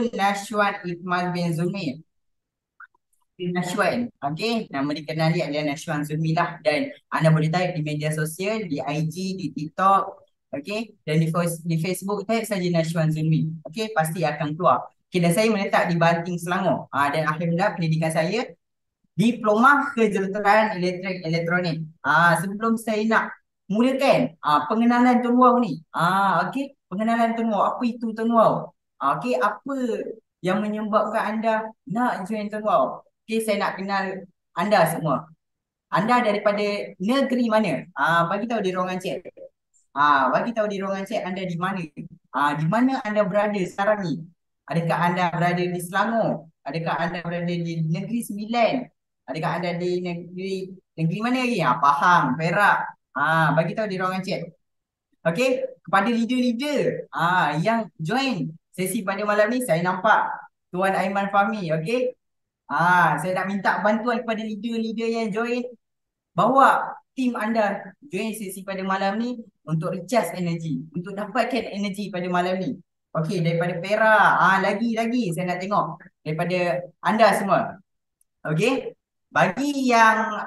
Tun Nashwan Ikmal bin Zulmi. Nashwan, okey, nama dikenali adalah Nashwan Zulmi lah, dan anda boleh type di media sosial, di IG, di TikTok, okey, dan di Facebook type saja Nashwan Zulmi, okey, pasti akan keluar. Okey, dan saya meletak di Banting Selangor, dan alhamdulillah pendidikan saya Diploma Kejuruteraan Elektrik Elektronik. Sebelum saya nak mulakan pengenalan Tun Wow ni, okey, pengenalan Tun Wow, apa itu Tun Wow? Okey, apa yang menyebabkan anda nak join Tun Wow? Okey, saya nak kenal anda semua. Anda daripada negeri mana? Bagi tahu di ruangan chat. Bagi tahu di ruangan chat anda di mana. Di mana anda berada sekarang ni? Adakah anda berada di Selangor? Adakah anda berada di Negeri Sembilan? Adakah anda di negeri mana lagi? Pahang, Perak. Bagi tahu di ruangan chat. Okey, kepada leader-leader yang join sesi pada malam ni, saya nampak Tuan Aiman Fahmi, okey. Saya nak minta bantuan kepada leader-leader yang join, bawa tim anda join sesi pada malam ni untuk recharge energi, untuk dapatkan energi pada malam ni. Okey, daripada Perak, lagi saya nak tengok daripada anda semua. Okey, bagi yang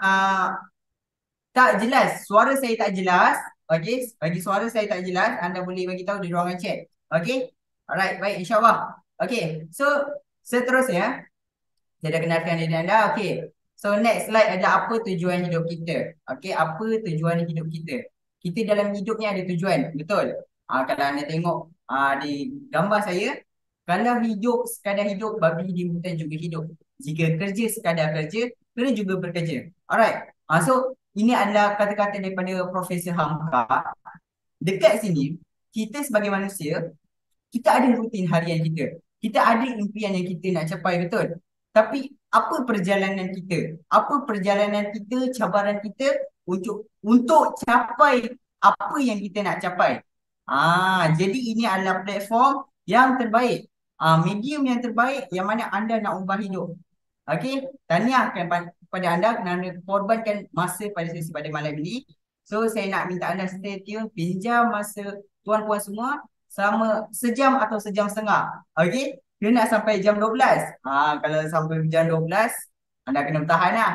tak jelas, suara saya tak jelas, okey, bagi suara saya tak jelas, anda boleh bagi tahu di ruangan chat. Okey, alright, baik, insyaAllah. Okey, so seterusnya saya dah kenalkan diri anda. Okey. So next slide adalah apa tujuan hidup kita. Okey, apa tujuan hidup kita? Kita dalam hidup ni ada tujuan, betul? Kalau anda tengok di gambar saya, kalau hidup sekadar hidup, babi di hutan juga hidup. Jika kerja sekadar kerja, kena juga bekerja. Alright. So ini adalah kata-kata daripada Profesor Hamka. Dekat sini, kita sebagai manusia, kita ada rutin harian kita. Kita ada impian yang kita nak capai, betul? Tapi apa perjalanan kita? Apa perjalanan kita, cabaran kita untuk capai apa yang kita nak capai? Jadi ini adalah platform yang terbaik. Medium yang terbaik yang mana anda nak ubah hidup. Okey, tahniah kepada anda kerana korbankan masa pada sesi pada malam ini. So saya nak minta anda stay tune, pinjam masa tuan-puan semua selama sejam atau sejam setengah. Okey, dia nak sampai jam 12. Kalau sampai jam 12, anda kena bertahan lah.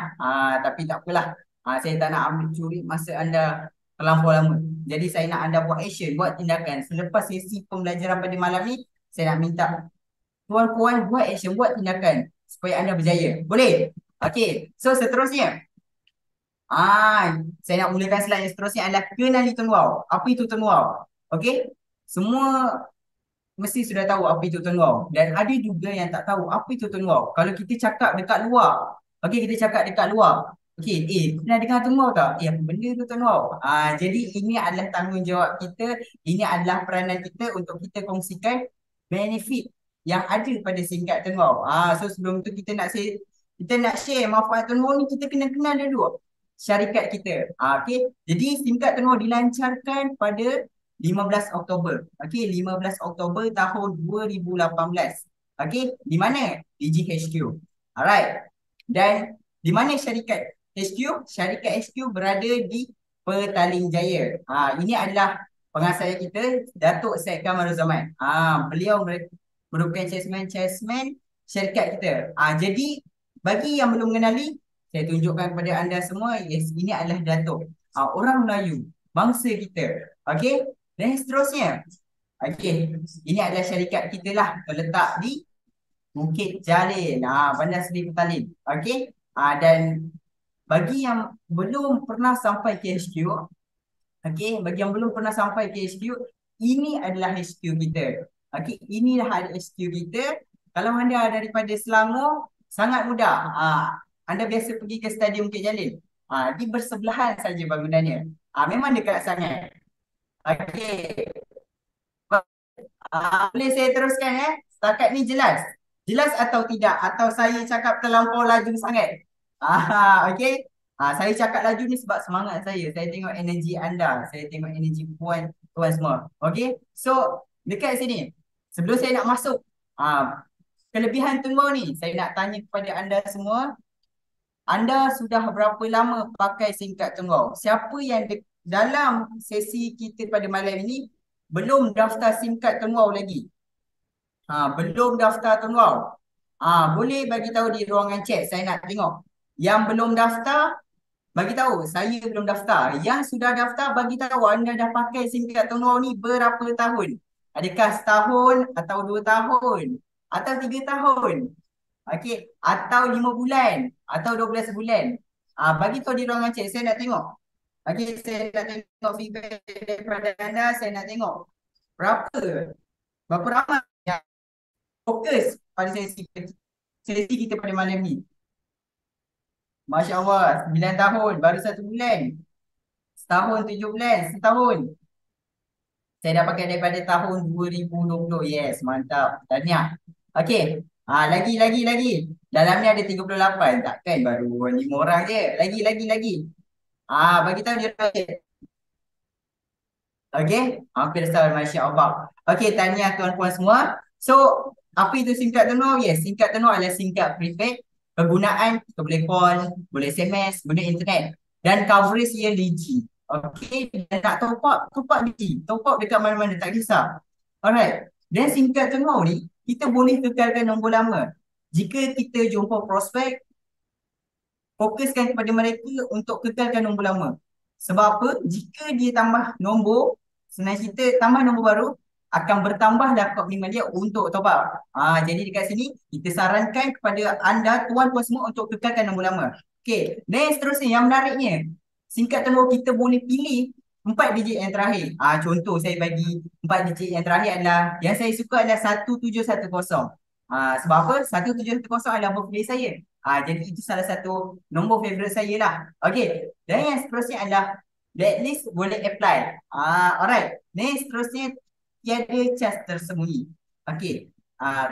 Tapi tak apalah. Saya tak nak ambil curi masa anda terlampau lama. Jadi saya nak anda buat action, buat tindakan. Selepas sesi pembelajaran pada malam ni, saya nak minta tuan-puan buat action, buat tindakan supaya anda berjaya. Boleh? Okey, so seterusnya. Saya nak mulakan slide yang seterusnya adalah kenali Tun Wow. Apa itu Tun Wow? Okey, semua mesti sudah tahu apa itu Tun Wow. Dan ada juga yang tak tahu apa itu Tun Wow. Kalau kita cakap dekat luar, okey, kita cakap dekat luar. Okey, pernah dengar Tun Wow tak? Apa benda tu Tun Wow? Jadi ini adalah tanggungjawab kita, ini adalah peranan kita untuk kita kongsikan benefit yang ada pada singkat Tun Wow. So sebelum tu kita nak share manfaat Tun Wow ni, kita kena kenal dulu syarikat kita. Okey, jadi singkat Tun Wow dilancarkan pada 15 Oktober. Okey, 15 Oktober tahun 2018. Okey, di mana? Di GHQ. Alright. Dan di mana syarikat HQ? Syarikat HQ berada di Petaling Jaya. Ini adalah pengasas kita, Datuk Syed Kamarul Zaman. Beliau merupakan chairman syarikat kita. Jadi bagi yang belum mengenali, saya tunjukkan kepada anda semua, yes, ini adalah Datuk. Orang Melayu, bangsa kita. Okey, dan seterusnya. Okey, ini adalah syarikat kita lah, terletak di Bukit Jalil, Bandar Seri Petaling. Okey, dan bagi yang belum pernah sampai ke HQ, okey, bagi yang belum pernah sampai ke HQ, ini adalah HQ kita. Okey, inilah HQ kita. Kalau anda daripada Selangor, sangat mudah. Anda biasa pergi ke Stadium Bukit Jalil. Di bersebelahan saja bangunannya. Memang dekat sangat. Okey. Boleh saya teruskan Setakat ni jelas? Jelas atau tidak? Atau saya cakap terlampau laju sangat? Okey. Saya cakap laju ni sebab semangat saya. Saya tengok energi anda. Saya tengok energi puan semua. Okey. So, dekat sini. Sebelum saya nak masuk kelebihan Tun Wow ni, saya nak tanya kepada anda semua. Anda sudah berapa lama pakai singkat Tun Wow? Siapa yang dalam sesi kita pada malam ini belum daftar singkat Tun Wow lagi? Belum daftar Tuan Wow. Boleh bagi tahu di ruangan chat, saya nak tengok. Yang belum daftar, bagi tahu saya belum daftar. Yang sudah daftar, bagi tahu anda dah pakai SIM card Tuan Wow ni berapa tahun? Adakah setahun atau 2 tahun? Atau 3 tahun? Okey, atau 5 bulan? Atau 12 bulan? Bagi tahu di ruangan chat, saya nak tengok. Okey, saya nak tengok feedback daripada anda, saya nak tengok. Berapa? Berapa ramai yang fokus pada sesi kita pada malam ni? Masya Allah, 9 tahun, baru 1 bulan. Setahun 7 bulan, setahun. Saya dah pakai daripada tahun 2020. Yes, mantap. Tahniah. Okey. Lagi. Dalam ni ada 38. Takkan baru 5 orang je. Lagi. Bagi tahu dia. Okey. Hampir setahun, Masya Allah. Okey, tahniah tuan-puan semua. So, apa itu SIM card Tenuh? Yes, SIM card Tenuh adalah SIM card prepaid. Penggunaan, kita boleh call, boleh SMS, guna internet. Dan coverage ia Digi. Okey, dan nak top up Digi. Top up dekat mana-mana, tak kisah. Alright. Dan SIM card Tenuh ni, kita boleh kekalkan nombor lama. Jika kita jumpa prospek, fokuskan kepada mereka untuk kekalkan nombor lama. Sebab apa? Jika dia tambah nombor, senang cerita tambah nombor baru, akan bertambahlah kod minimum dia untuk top up. Jadi dekat sini, kita sarankan kepada anda, tuan-tuan semua untuk kekalkan nombor lama. Okey, dan seterusnya yang menariknya, singkat telur kita boleh pilih 4 digit yang terakhir. Contoh saya bagi 4 digit yang terakhir adalah, yang saya suka adalah 1710. Sebab apa? 1710 adalah birthday saya. Jadi itu salah satu nombor favorite saya lah. Okey. Dan yang seterusnya adalah blacklist boleh apply. Alright. Dan yang seterusnya tiada cas tersembunyi. Okey.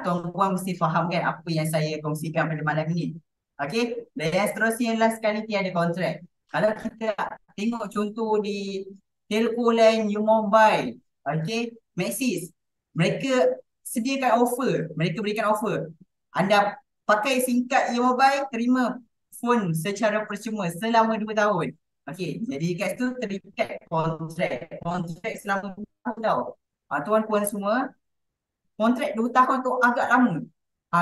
Tuan-puan mesti faham kan apa yang saya kongsikan pada malam ini. Okey. Dan yang seterusnya last sekali tiada kontrak. Kalau kita tengok contoh di Telco Line, U Mobile, okey, Maxis, mereka sediakan offer, mereka berikan offer. Anda pakai SIM card E-Mobile, terima phone secara percuma selama 2 tahun. Okey, jadi kat situ terikat kontrak. Kontrak selama 2 tahun tau. Tuan-puan semua, kontrak 2 tahun tu agak lama.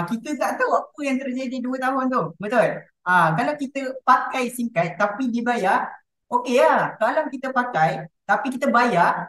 Kita tak tahu apa yang terjadi 2 tahun tu. Betul? Kalau kita pakai SIM card tapi dibayar, okey lah. Kalau kita pakai tapi kita bayar,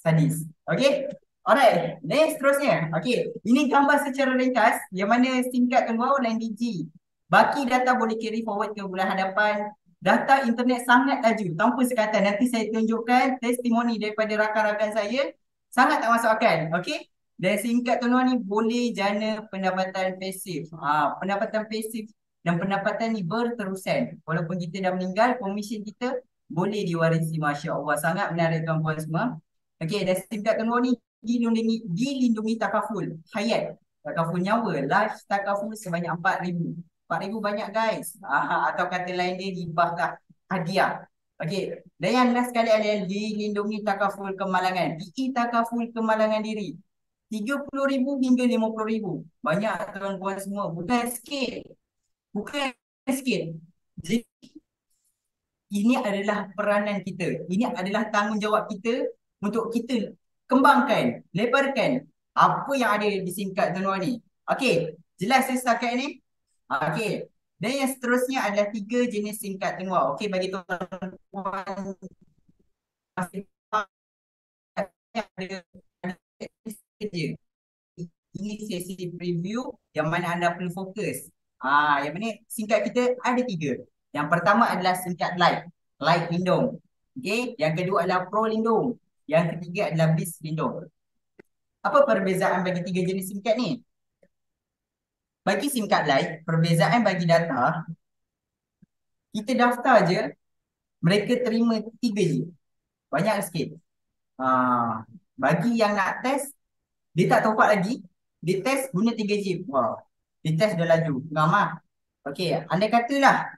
sadis. Okey? Alright. Next seterusnya. Okey. Ini gambar secara ringkas yang mana SIM card tunggu lain Digi. Baki data boleh carry forward ke bulan hadapan. Data internet sangat laju tanpa sekatan. Nanti saya tunjukkan testimoni daripada rakan-rakan saya. Sangat tak masuk akal. Okey? Dan SIM card tunggu ni boleh jana pendapatan pasif. Pendapatan pasif dan pendapatan ni berterusan. Walaupun kita dah meninggal, komisen kita boleh diwarisi. Masya Allah. Sangat menarik tuan-puan semua. Okey, dan SIM card kedua ni dilindungi takaful hayat, takaful nyawa, life takaful sebanyak 4,000. 4,000 banyak guys. Atau kata lain dia hibah hadiah. Okey, dan yang last sekali adalah dilindungi takaful kemalangan. DI takaful kemalangan diri. 30,000 hingga 50,000. Banyak tuan-puan semua. Bukan sikit. Bukan sikit. Jadi, ini adalah peranan kita. Ini adalah tanggungjawab kita untuk kita kembangkan, lebarkan apa yang ada di SIM card tuan ni. Okey, jelas saya setakat ni? Okey. Dan yang seterusnya adalah 3 jenis SIM card tuan. Okey, bagi tuan-tuan masih ada kerja. Ini sesi preview yang mana anda perlu fokus. Yang mana SIM card kita ada 3. Yang pertama adalah SIM card Lite, Lite Lindung. Okey, yang kedua adalah Pro Lindung. Yang ketiga adalah Bis Lindung. Apa perbezaan bagi 3 jenis SIM card ni? Bagi SIM card Lite, perbezaan bagi data, kita daftar je, mereka terima 3G. Banyak sikit. Bagi yang nak test, dia tak top up lagi, dia test guna 3G. Wow, dia test dah laju. Ngam. Okey, andai katalah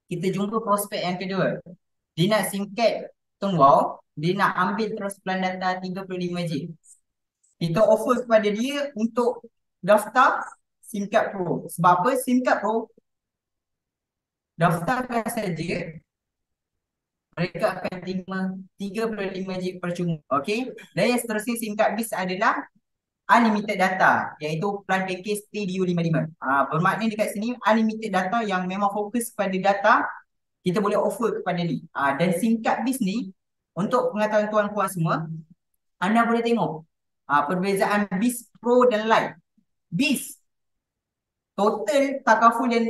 kita jumpa prospek yang kedua. Dia nak SIM card Wow, dia nak ambil terus plan data 35G. Kita offer kepada dia untuk daftar SIM card Pro. Sebab apa? SIM card Pro, daftarkan saja, mereka akan terima 35G percuma. Okey. Dan yang seterusnya SIM card Bis adalah unlimited data, iaitu plan package TDU55. Bermakna dekat sini unlimited data yang memang fokus kepada data, kita boleh offer kepada ni. Dan singkat bis ni, untuk pengetahuan tuan-puan semua, anda boleh tengok perbezaan bis Pro dan Lite. Bis total takaful yang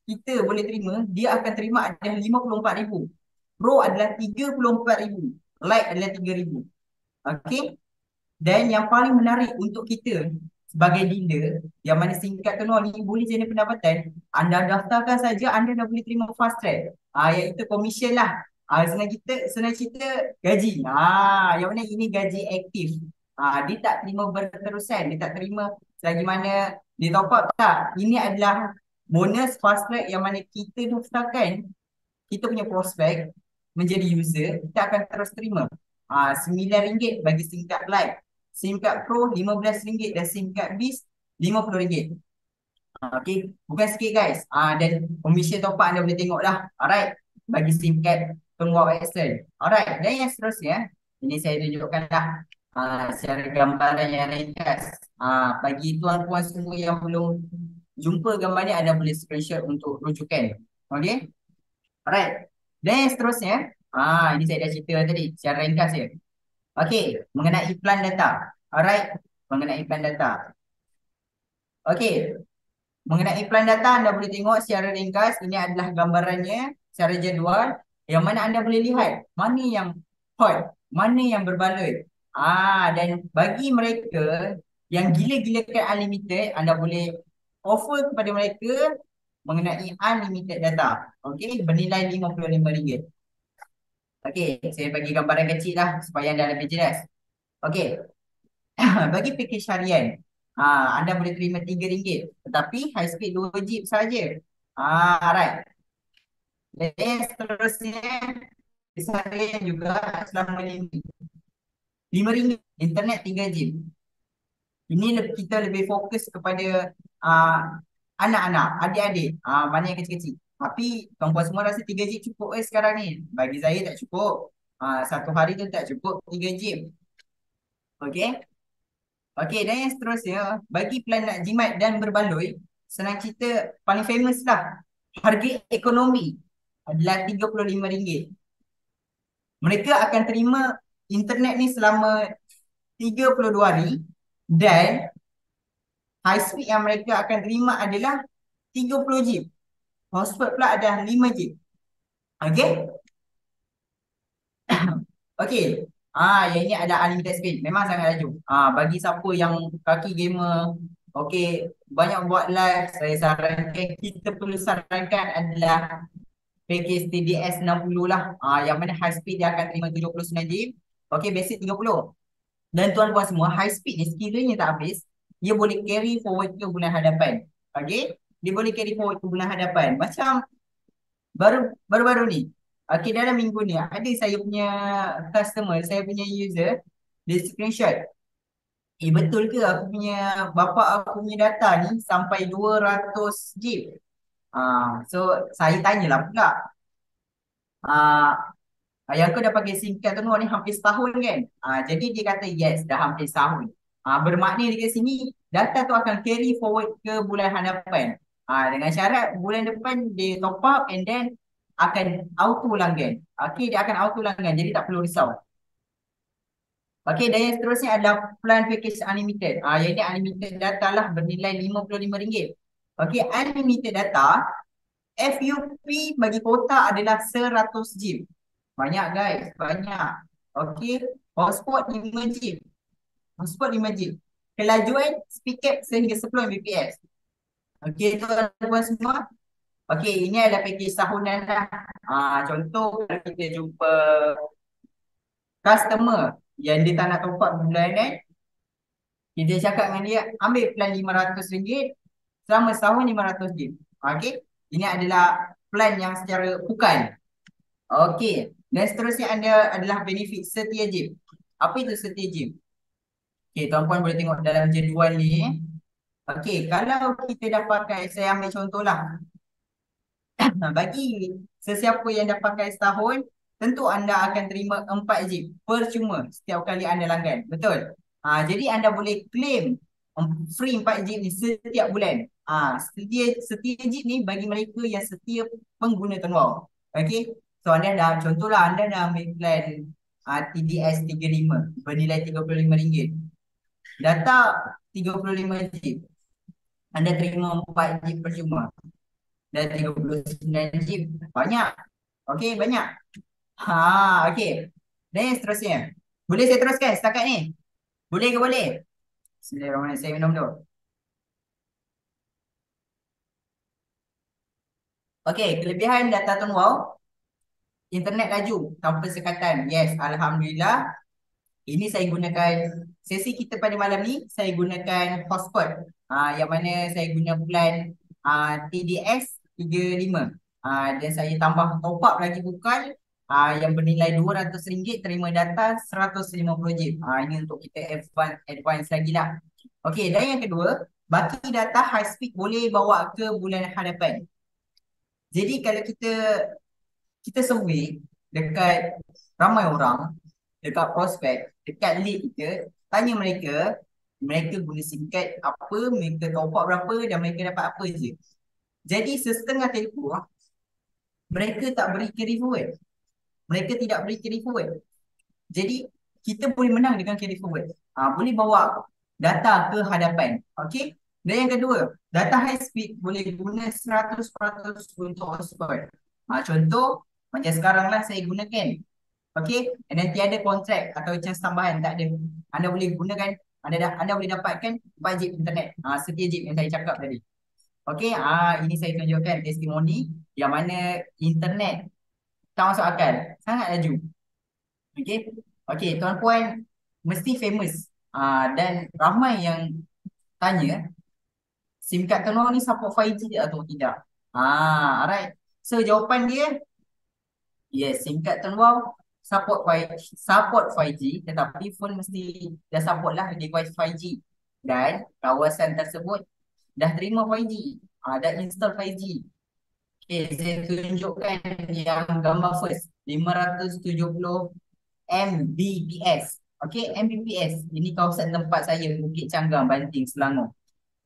kita boleh terima, dia akan terima adalah 54,000. Pro adalah 34,000. Lite adalah 3,000. Okey. Dan yang paling menarik untuk kita sebagai dealer, yang mana singkat kenal ni boleh jadi pendapatan, anda daftarkan saja, anda dah boleh terima fast track. Iaitu komisen lah. Senang cerita gaji. Yang mana ini gaji aktif. Dia tak terima berterusan, dia tak terima selagi mana dia top up tak. Ini adalah bonus fast track yang mana kita daftarkan kita punya prospek menjadi user, kita akan terus terima. RM9 bagi SIM card Lite, SIM card Pro RM15 dan SIM card Biz RM50. Okey, bukan sikit guys. Dan komisen top up anda boleh tengok dah. Alright, bagi SIM card penguat Excel. Alright, dan yang seterusnya, ini saya tunjukkan dah secara gambaran yang ringkas. Bagi tuan-puan semua yang belum jumpa gambar ni, anda boleh screenshot untuk rujukan. Okey. Alright. Dan yang seterusnya, ini saya dah cerita tadi secara ringkas je. Okey, mengenai plan data. Alright, mengenai plan data. Okey, mengenai plan data anda boleh tengok secara ringkas. Ini adalah gambarannya secara jadual yang mana anda boleh lihat mana yang hot, mana yang berbaloi. Dan bagi mereka yang gila-gilakan unlimited, anda boleh offer kepada mereka mengenai unlimited data. Okey, bernilai RM55. Okey, saya bagi gambaran kecil lah supaya anda lebih jelas. Okey, bagi package harian, anda boleh terima RM3, tetapi high speed 2 GB saja. Alright. Dan seterusnya, package harian juga selama RM5, internet 3 GB. Ini kita lebih fokus kepada anak-anak, adik-adik, mana yang kecil-kecil. Tapi tuan-puan semua rasa 3 GB cukup sekarang ni. Bagi saya tak cukup. Satu hari tu tak cukup 3 GB. Okey. Okey, dan yang seterusnya, bagi plan nak jimat dan berbaloi, senang cerita paling famous lah. Harga ekonomi adalah RM35. Mereka akan terima internet ni selama 32 hari dan high speed yang mereka akan terima adalah 30 GB. Hotspot pula ada 5 GB. Okey? Okey. Yang ini ada unlimited speed. Memang sangat laju. Bagi siapa yang kaki gamer, okey, banyak buat live, saya sarankan, kita perlu sarankan adalah package TDS 60 lah. Yang mana high speed dia akan terima 79 GB. Okey, basic 30. Dan tuan-puan semua, high speed ni sekiranya tak habis, dia boleh carry forward ke bulan hadapan. Okey? Dia boleh carry forward ke bulan hadapan. Macam baru-baru ni. Okey, dalam minggu ni ada saya punya customer, saya punya user, dia screenshot. Betul ke aku punya bapa aku punya data ni sampai 200 GB? So saya tanyalah pula. Yang kau dah pakai SIM card tu ni hampir setahun kan? Jadi dia kata yes, dah hampir setahun. Bermakna dekat sini data tu akan carry forward ke bulan hadapan. Dengan syarat bulan depan dia top up and then akan auto langgan. Okey, dia akan auto langgan, jadi tak perlu risau. Okey, dan yang seterusnya adalah plan package unlimited. Yang ini unlimited data lah bernilai RM55. Okey, unlimited data FUP bagi kota adalah 100 GB. Banyak guys, banyak. Okey, hotspot 5 GB. Hotspot 5 GB. Kelajuan speed cap sehingga 10 Mbps. Okey, tuan-tuan semua. Okey, ini adalah package tahunan lah. Contoh kalau kita jumpa customer yang dia tak nak top up bulanan, kita cakap dengan dia, ambil plan RM500 selama setahun 500 GB. Okey, ini adalah plan yang secara bukan. Okey, dan seterusnya adalah benefit setia gym. Apa itu setia gym? Okey, tuan-puan boleh tengok dalam jadual ni. Okey, kalau kita dah pakai, saya ambil contohlah. Bagi sesiapa yang dah pakai setahun, tentu anda akan terima 4 GB percuma setiap kali anda langgan. Betul? Jadi anda boleh claim free 4 GB ni setiap bulan. Setia GB ni bagi mereka yang setia pengguna Tunwau. Okey. So anda dah contohlah anda dah ambil plan TDS 35 bernilai RM35. Data 35 GB. Anda terima 4 GB percuma. Dan 39 GB. Banyak. Okey, banyak. Okey. Dan seterusnya. Boleh saya teruskan setakat ni? Boleh ke boleh? Bismillahirrahmanirrahim. Saya minum dulu. Okey, kelebihan data Tunwau, internet laju tanpa sekatan. Yes, Alhamdulillah. Ini saya gunakan sesi kita pada malam ni, saya gunakan hotspot. Yang mana saya guna plan TDS 35. Dan saya tambah top up lagi bukan yang bernilai RM200 terima data 150 GB. Ini untuk kita advance lagi lah. Okey, dan yang kedua, baki data high speed boleh bawa ke bulan hadapan. Jadi kalau kita survey dekat ramai orang, dekat prospek, dekat lead kita, tanya mereka, mereka guna SIM card apa, mereka top up berapa dan mereka dapat apa je. Jadi setengah telco, mereka tak beri carry forward. Mereka tidak beri carry forward. Jadi kita boleh menang dengan carry forward. Boleh bawa data ke hadapan. Okey. Dan yang kedua, data high speed boleh guna 100% untuk hotspot. Contoh, macam sekarang lah saya gunakan. Okey, dan tiada kontrak atau cas tambahan, tak ada. Anda boleh gunakan, anda boleh dapatkan 4 GB internet. Setia GB yang saya cakap tadi. Okey, ini saya tunjukkan testimoni yang mana internet tak masuk akal, sangat laju. Okey. Okey, tuan-puan mesti famous. Dan ramai yang tanya SIM card Telenor ni support 5G atau tidak. Alright. So jawapan dia, yes, SIM card Telenor support 5G, tetapi phone mesti dah support lah device 5G. Dan kawasan tersebut dah terima 5G. Dah install 5G. Okay, saya tunjukkan yang gambar first. 570 Mbps. Okay, Mbps. Ini kawasan tempat saya, Bukit Canggang, Banting, Selangor.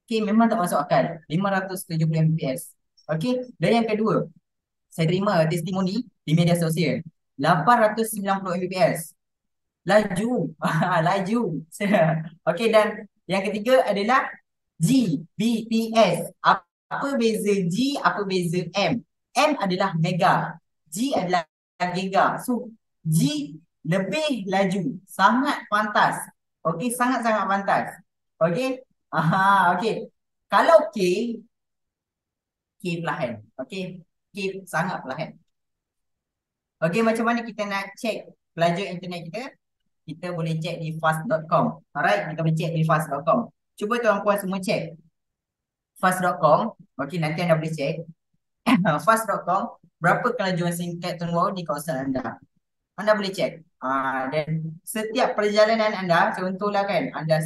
Okay, memang tak masuk akal. 570 Mbps. Okay, dan yang kedua, saya terima testimoni di media sosial. 890 Mbps. Laju. Laju. Okay, dan yang ketiga adalah Gbps. Apa beza G, apa beza M? M adalah mega. G adalah giga. So, G lebih laju. Sangat pantas. Okey, sangat-sangat pantas. Okey? Okey. Kalau K, K perlahan. Okey? K sangat perlahan. Okey, macam mana kita nak cek pelaju internet kita? Kita boleh cek di fast.com. Alright, kita boleh cek di fast.com. Cuba tuan-puan semua cek fast.com. Okey, nanti anda boleh cek fast.com berapa kelajuan singkat Tunwau di kawasan anda. Anda boleh cek. Dan setiap perjalanan anda, contohlah kan, anda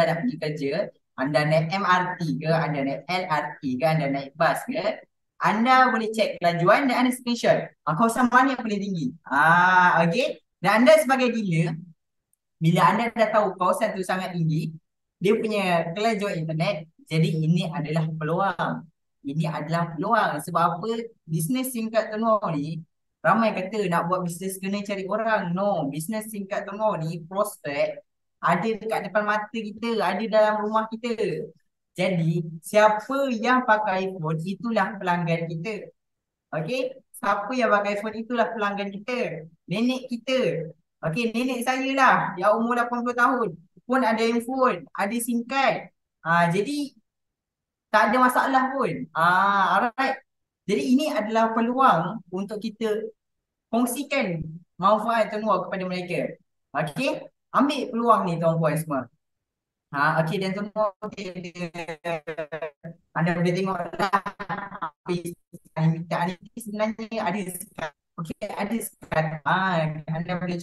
dah pergi kerja, anda naik MRT ke, anda naik LRT ke, anda naik bas ke, anda boleh cek kelajuan dan anda screenshot. Kawasan mana yang paling tinggi? Okey. Dan anda sebagai dealer, bila anda dah tahu kawasan tu sangat tinggi, dia punya kelajuan internet, jadi ini adalah peluang. Ini adalah peluang. Sebab apa? Bisnes singkat Telenor ni, ramai kata nak buat bisnes kena cari orang. No, bisnes singkat Telenor ni, prospek ada dekat depan mata kita, ada dalam rumah kita. Jadi, siapa yang pakai iPhone, itulah pelanggan kita. Okey, siapa yang pakai iPhone itulah pelanggan kita. Nenek kita. Okey, nenek saya lah yang umur 80 tahun. Pun ada handphone, ada SIM card. Jadi tak ada masalah pun. Alright. Jadi ini adalah peluang untuk kita kongsikan manfaat Tunwau kepada mereka. Okey, ambil peluang ni tuan-puan semua. Okey, dan Tunwau anda boleh tengok lah. Permintaan ini sebenarnya ada sekat. Okey, ada sekat. Anda boleh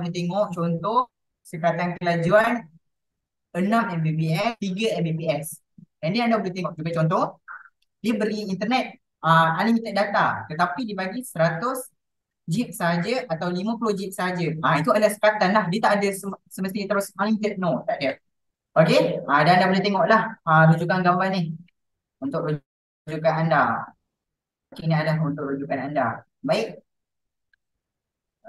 tengok contoh sekatan kelajuan 6 Mbps, 3 Mbps. Dan ni anda boleh tengok juga contoh, dia beri internet unlimited data, tetapi dibagi 100 GB saja atau 50 GB saja. Itu adalah sekatan lah. Dia tak ada semestinya terus unlimited. No, tak ada. Okey. Dan anda boleh tengoklah rujukan gambar ni untuk rujukan anda. Okey, ni adalah untuk rujukan anda. Baik.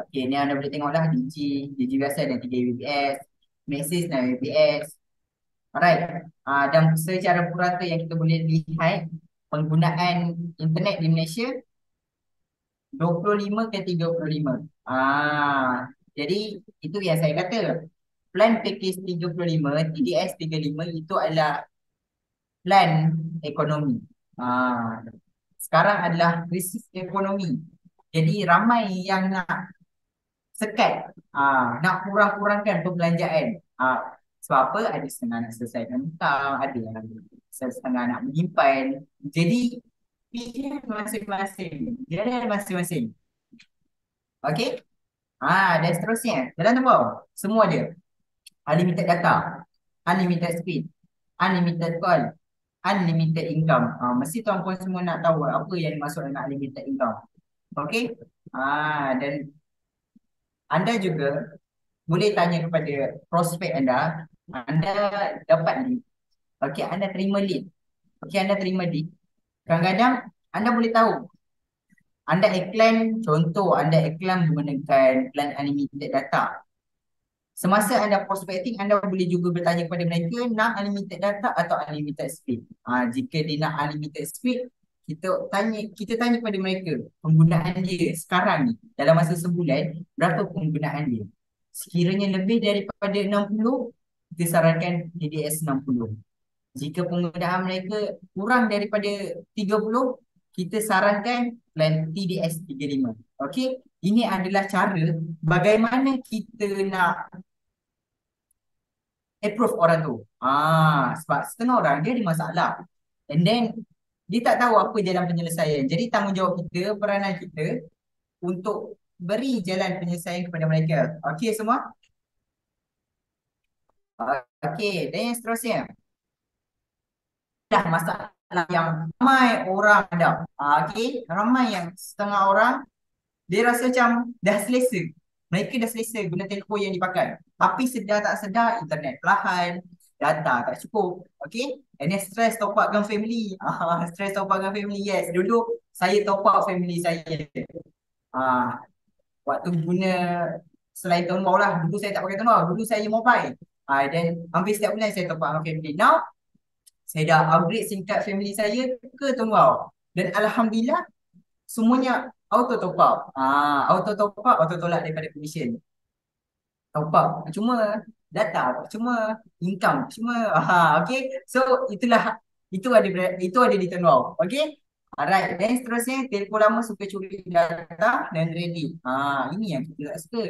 Okey, ni anda boleh tengoklah DG biasa dan 3 Mbps, Maxis 6 Mbps. Alright. Dan secara purata yang kita boleh lihat penggunaan internet di Malaysia 25 ke 35. Jadi itu yang saya kata. Plan package 35, TDS 35 itu adalah plan ekonomi. Sekarang adalah krisis ekonomi. Jadi ramai yang nak sekat, nak kurang-kurangkan perbelanjaan. Sebab apa? Ada setengah nak selesaikan hutang, ada yang setengah nak menyimpan. Jadi pilihan masing-masing, jalan masing-masing. Okey? Dan seterusnya. Jalan tu bawah. Semua dia. Unlimited data, unlimited speed, unlimited call, unlimited income. Mesti tuan-puan semua nak tahu apa yang dimaksud dengan unlimited income. Okey? Dan anda juga boleh tanya kepada prospek anda. Anda dapat lead. Okey, anda terima lead. Okey, anda terima lead. Kadang-kadang anda boleh tahu. Anda iklan, contoh anda iklan menggunakan plan unlimited data. Semasa anda prospecting, anda boleh juga bertanya kepada mereka nak unlimited data atau unlimited speed. Jika dia nak unlimited speed, kita tanya kepada mereka penggunaan dia sekarang ni dalam masa sebulan berapa penggunaan dia. Sekiranya lebih daripada 60, kita sarankan TDS 60. Jika penggunaan mereka kurang daripada 30, kita sarankan plan TDS 35. Okey, ini adalah cara bagaimana kita nak approve orang tu. Sebab setengah orang dia ada masalah. And then dia tak tahu apa jalan penyelesaian. Jadi tanggungjawab kita, peranan kita untuk beri jalan penyelesaian kepada mereka. Okey semua? Okey, dan yang seterusnya. Dah masalah yang ramai orang ada. Okey, ramai yang setengah orang dia rasa macam dah selesa. Mereka dah selesa guna telefon yang dipakai. Tapi sedar tak sedar internet perlahan, data tak cukup. Okay? And then stress top up dengan family. Stress top up dengan family. Yes, dulu saya top up family saya. Waktu guna selain tahun baru lah. Dulu saya tak pakai tahun baru. Dulu saya mobile. Dan hampir setiap bulan saya top up dengan family. Now, saya dah upgrade SIM card family saya ke tahun baru. Dan Alhamdulillah, semuanya auto top up. Auto top up, auto tolak daripada commission. Top up cuma, data cuma, income cuma. Okay. So itu ada di turn off. Okay. Alright. Dan seterusnya telefon lama suka curi data dan ready. Ini yang kita tak suka.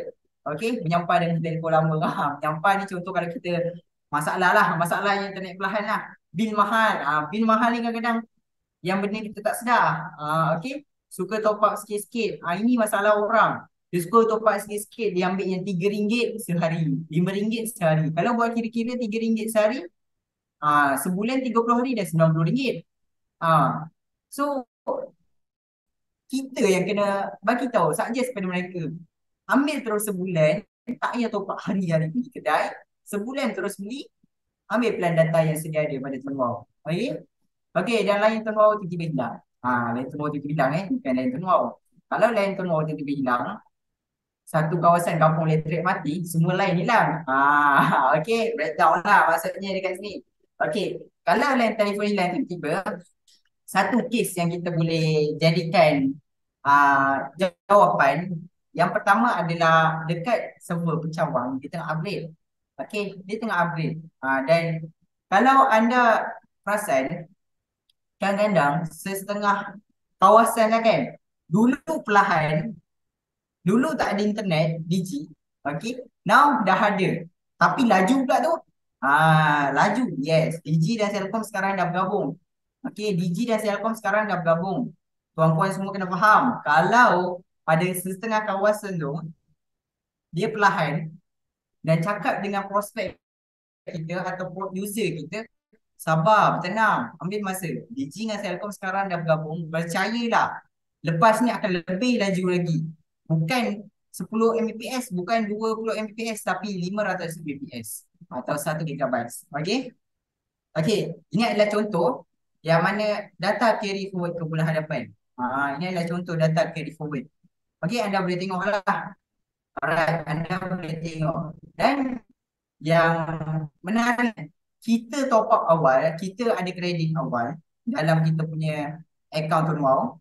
Okay. Menyampah dengan telefon lama. Menyampah ni contoh kalau kita masalah yang internet perlahan lah. Bil mahal. Bil mahal ni kadang-kadang yang benda kita tak sedar. Okay. Suka top up sikit-sikit. Ini masalah orang. Dia suka top up sikit-sikit. Dia ambil yang RM3 sehari, RM5 sehari. Kalau buat kira-kira RM3 sehari, sebulan 30 hari dah RM90. So, kita yang kena bagi tahu, suggest kepada mereka. Ambil terus sebulan, tak payah top up hari-hari pergi kedai. Sebulan terus beli, ambil plan data yang sedia ada pada Tengau. Okay? Okay, dan lain Tengau tiba-tiba hilang. Lain Tengau tiba-tiba hilang bukan lain Tengau. Kalau lain Tengau tiba-tiba hilang, satu kawasan kampung elektrik mati, semua lain hilang. Okay, breakdown lah maksudnya dekat sini. Okay, kalau lain telefon hilang tiba-tiba, satu kes yang kita boleh jadikan jawapan, yang pertama adalah dekat server pencawang, dia tengah upgrade. Okay, dia tengah upgrade. Dan kalau anda perasan, kadang-kadang setengah kawasan lah kan, dulu perlahan, dulu tak ada internet, DG. Okay, now dah ada. Tapi laju pula tu. Laju, yes. DG dan Celcom sekarang dah bergabung. Okay, DG dan Celcom sekarang dah bergabung. Tuan-puan semua kena faham. Kalau pada setengah kawasan tu, dia perlahan, dan cakap dengan prospek kita ataupun user kita, sabar, bertenang, ambil masa. DG dengan Celcom sekarang dah bergabung. Percayalah, lepas ni akan lebih laju lagi. Bukan 10 Mbps, bukan 20 Mbps, tapi 500 Mbps atau 1 GB. Okey? Okey, ini adalah contoh yang mana data carry forward ke bulan hadapan. Ini adalah contoh data carry forward. Okey, anda boleh tengoklah. Alright, anda boleh tengok. Dan yang menarik, kita top up awal, kita ada kredit awal dalam kita punya account Tunwau,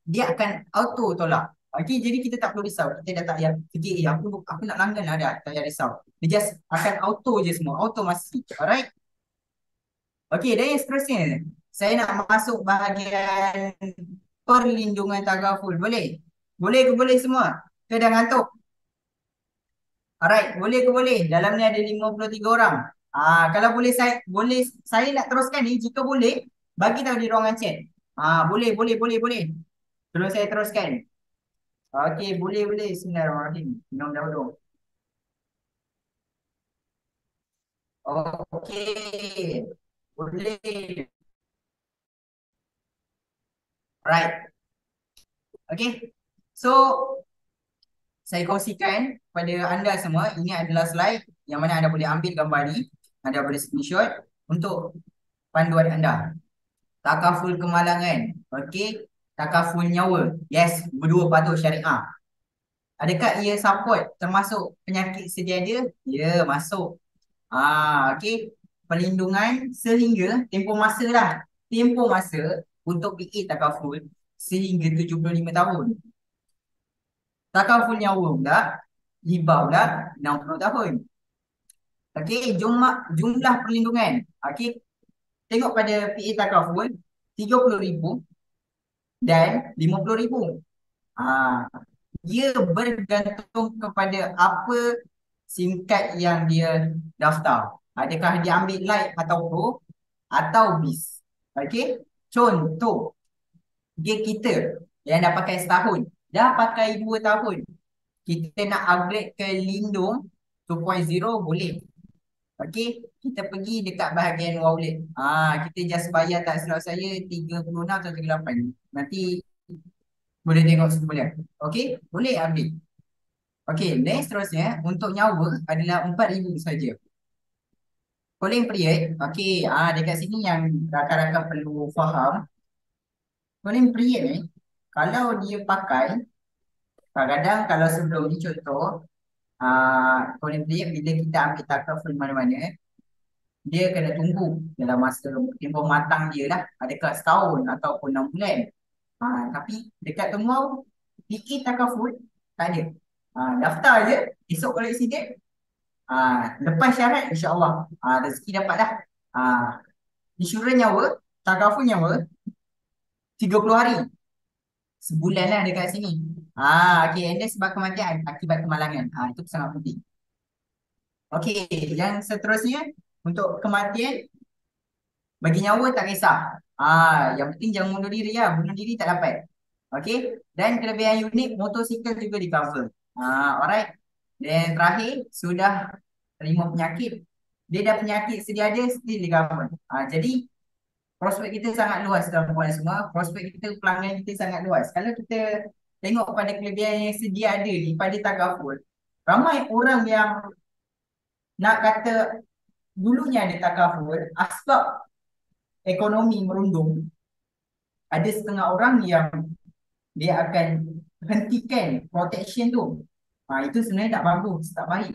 dia akan auto tolak. Okay, jadi kita tak perlu risau. Kita dah tak payah fikir, aku nak langgan lah dah. Tak payah risau. Dia just akan auto je semua. Auto masih. Alright. Okay, dan yang seterusnya. Saya nak masuk bahagian perlindungan tagaful. Boleh? Boleh ke boleh semua? Ke dah ngantuk? Alright, boleh ke boleh? Dalam ni ada 53 orang. Kalau boleh saya nak teruskan ni, jika boleh, bagi tahu di ruangan chat. Boleh, boleh, boleh, boleh. Tolong saya teruskan. Okey, boleh, boleh. Bismillahirrahmanirrahim. Minum dahulu. Okey, boleh. Right. Okey. So, saya kongsikan pada anda semua, ini adalah slide yang mana anda boleh ambil gambar ni. Anda boleh screenshot untuk panduan anda. Takaful kemalangan. Okey. Takaful nyawa. Yes, berdua patuh syariah. Adakah ia support termasuk penyakit sedia? Ya, masuk. Okey. Perlindungan sehingga tempoh masa lah. Tempoh masa untuk PA takaful sehingga 75 tahun. Takaful nyawa pula, hibah pula 60 tahun. Okey, jumlah perlindungan. Okey, tengok pada PA takaful 30,000 dan 50,000. Ah, Dia bergantung kepada apa singkat yang dia daftar. Adakah dia ambil light atau pro atau bis. Okey. Contoh, dia kita yang dah pakai setahun, dah pakai 2 tahun. Kita nak upgrade ke Lindung 2.0 boleh. Okey, kita pergi dekat bahagian wallet. Kita just bayar tak silap saya 36 atau 38. Nanti boleh tengok semula. Okey, boleh ambil. Okey, next seterusnya untuk nyawa adalah 4,000 saja. Cooling period, okey, dekat sini yang rakan-rakan perlu faham. Cooling period ni, kalau dia pakai, kadang-kadang kalau sebelum ni contoh, cooling period bila kita ambil takaful mana-mana, dia kena tunggu dalam masa timbul matang dia lah, adakah setahun ataupun 6 bulan. Tapi dekat Temuau, fikir takaful, tak ada. Daftar je, esok kalau accident, lepas syarat insyaAllah rezeki dapat dah. Insurans nyawa, takaful nyawa 30 hari, sebulan lah dekat sini. Okay, and then sebab kematian akibat kemalangan, itu sangat penting. Okay, yang seterusnya untuk kematian bagi nyawa tak kisah. Yang penting jangan bunuh diri lah, bunuh diri tak dapat. Okay, dan kelebihan unik motosikal juga di cover. Alright. Dan terakhir sudah terima penyakit, dia dah penyakit sedia ada, still di cover. Jadi prospek kita sangat luas tuan-puan semua. Prospek kita, pelanggan kita sangat luas. Kalau kita tengok pada kelebihan yang sedia ada ni pada Takaful, ramai orang yang nak kata dulunya ada Takaful, asbab ekonomi merundung. Ada setengah orang yang dia akan hentikan protection tu. Itu sebenarnya tak bagus, tak baik.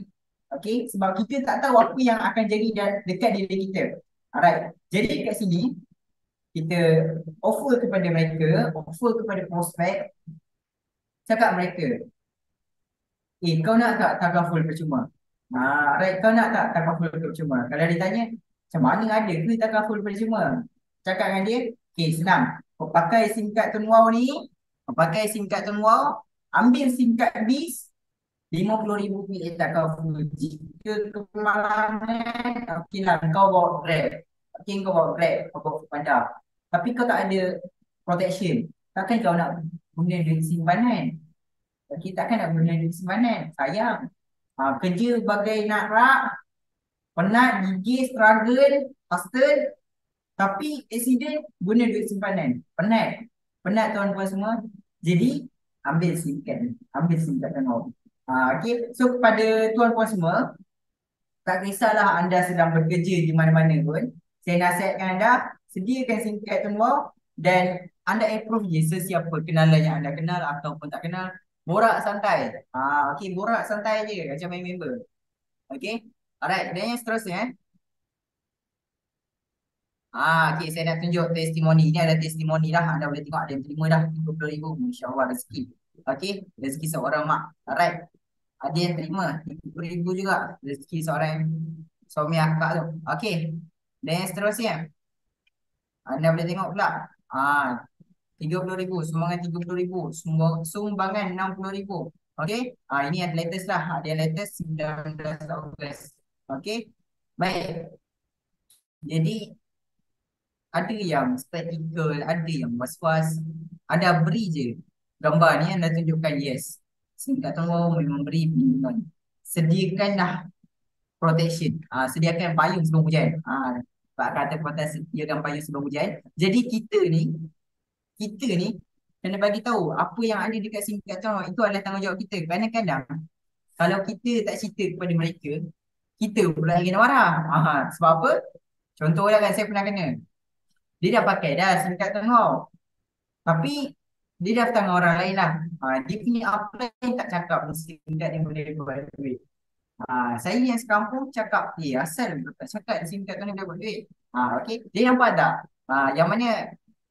Okay, sebab kita tak tahu apa yang akan jadi dekat diri kita. Alright, jadi kat sini kita offer kepada mereka, offer kepada prospek, cakap mereka, kau nak tak takaful percuma? Right, kau nak tak takaful percuma? Kalau dia tanya, macam mana ada ke takaful percuma? Cakap dengan dia, senang. Kau pakai SIM card Tunwau ni, kau pakai SIM card Tunwau, ambil SIM card BIS, 50,000 PA takaful. Jika kemalangan, okey lah, kau bawa Grab. Okey, kau bawa Grab, kau bawa Foodpanda. Tapi kau tak ada protection. Takkan kau nak guna duit simpanan? Okey, takkan nak guna duit simpanan? Sayang. Kerja bagai nak rak, penat, gigih, struggle, hustle, tapi accident guna duit simpanan. Penat. Penat tuan-tuan semua. Jadi, ambil SIM card ni. Ambil SIM card Telngau. Okey. So kepada tuan-puan semua, tak kisahlah anda sedang bekerja di mana-mana pun, saya nasihatkan anda sediakan SIM card Telngau dan anda approve je sesiapa kenalan yang anda kenal ataupun tak kenal. Borak santai. Okey, borak santai je macam main member. Okey. Alright, dan yang seterusnya. Okey, saya nak tunjuk testimoni. Ini ada testimoni dah. Anda boleh tengok ada yang terima dah 30,000. Masya Allah rezeki. Okey, rezeki seorang mak. Alright. Ada yang terima 30,000 juga. Rezeki seorang suami akak tu. Okey. Dan yang seterusnya. Anda boleh tengok pula. 30,000. Sumbangan 30,000. Sumbangan 60,000. Okey. Ini yang latest lah. Ada yang latest 19 Ogos. Okey. Baik. Jadi ada yang skeptikal, ada yang was-was. Anda beri je gambar ni, anda tunjukkan yes. Singkat tunggu memang beri perlindungan. Sediakanlah protection. Sediakan payung sebelum hujan. Pak kata patah sediakan payung sebelum hujan. Jadi kita ni kena bagi tahu apa yang ada dekat singkat tunggu itu adalah tanggungjawab kita. Kadang-kadang kalau kita tak cerita kepada mereka, kita pula yang kena marah. Sebab apa? Contohnya kan saya pernah kena. Dia dah pakai dah SIM card Telngau. Tapi dia daftar dengan orang lain lah. Dia punya upline tak cakap SIM card yang boleh buat duit. Saya yang sekampung cakap, asal tak cakap SIM card tu ni boleh buat duit. Okay. Dia nampak tak? Yang mana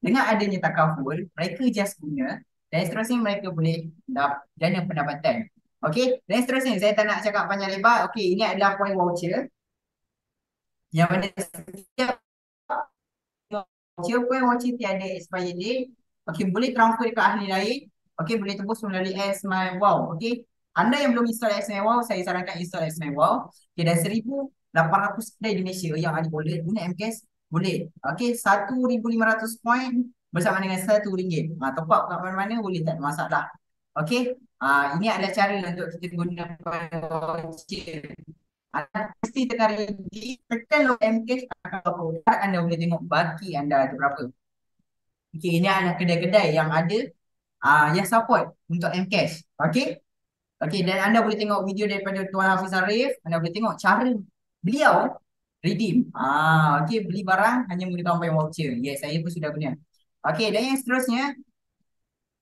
dengan adanya takaful, mereka just guna dan seterusnya mereka boleh dana pendapatan. Okay. Dan seterusnya saya tak nak cakap panjang lebar. Okay. Ini adalah point voucher. Yang mana setiap voucher tiada expiry date. Okey, boleh transfer ke ahli lain. Okey, boleh tebus melalui S-My-Wow. Okey. Anda yang belum install S-My-Wow, saya sarankan install S-My-Wow. Okey, dan 1,800 kedai di Malaysia yang ada boleh guna MCAS, boleh. Okey, 1,500 poin bersama dengan RM1. Top up kat mana-mana boleh, tak ada masalah. Okey. Ini adalah cara untuk kita guna voucher. Anda mesti tekan ready, tekan low MCAS anda boleh tengok baki anda ada berapa. Okey, ini adalah kedai-kedai yang ada yang support untuk MCash. Okey. Okey, dan anda boleh tengok video daripada Tuan Hafiz Arif, anda boleh tengok cara beliau redeem. Okey, beli barang hanya menggunakan pay voucher. Yes, saya pun sudah guna. Okey, dan yang seterusnya